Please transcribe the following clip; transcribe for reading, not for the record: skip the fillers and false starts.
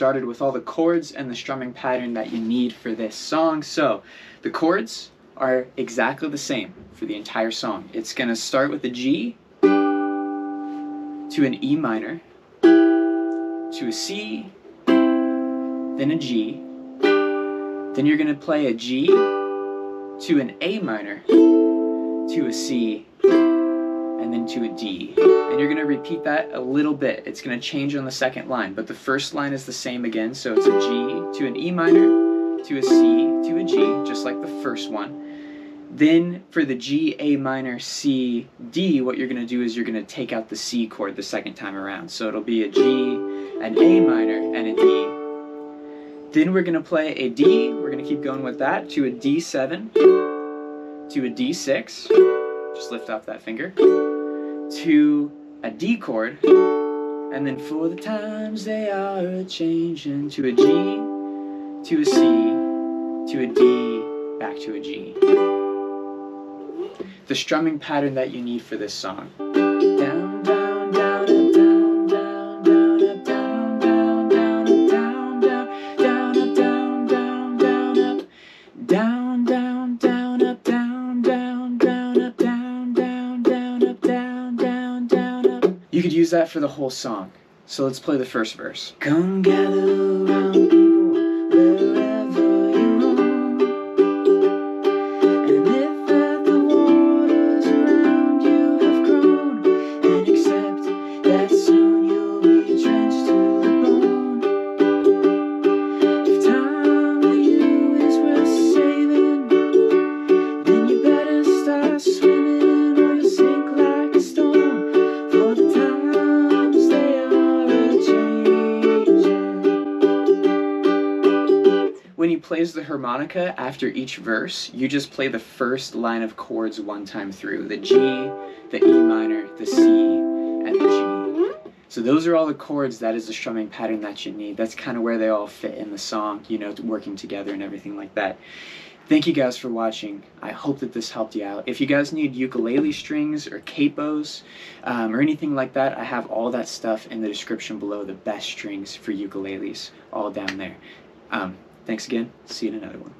started with all the chords and the strumming pattern that you need for this song. So the chords are exactly the same for the entire song. It's going to start with a G to an E minor, to a C, then a G, then you're going to play a G to an A minor, to a C, and then to a D. And you're going to repeat that a little bit. It's going to change on the second line, but the first line is the same again. So it's a G to an E minor, to a C, to a G, just like the first one. Then for the G, A minor, C, D, what you're going to do is you're going to take out the C chord the second time around. So it'll be a G, an A minor, and a D. Then we're going to play a D, we're going to keep going with that, to a D7, to a D6, just lift off that finger, to a D chord, and then for the times they are a-changin', to a G, to a C, to a D, back to a G. The strumming pattern that you need for this song. Down, down, down, up, down, down, down, up, down, down, down, up, down, down, down, down, down, up, down, down, down, up, down, down, down, up, down, down, down, up, down, down, down, up. You could use that for the whole song. So let's play the first verse. Come gather around people wherever you roam, and if at the waters around you have grown, and accept that soon you'll be drenched to the bone. If time with you is worth saving, then you better start swimming or you'll sink like a stone, for the times they are a-changin'. When he plays the harmonica after each verse, you just play the first line of chords one time through. The G, the E minor, the C, and the G. So those are all the chords. That is the strumming pattern that you need. That's kind of where they all fit in the song, you know, working together and everything like that. Thank you guys for watching. I hope that this helped you out. If you guys need ukulele strings or capos or anything like that, I have all that stuff in the description below, the best strings for ukuleles, all down there. Thanks again. See you in another one.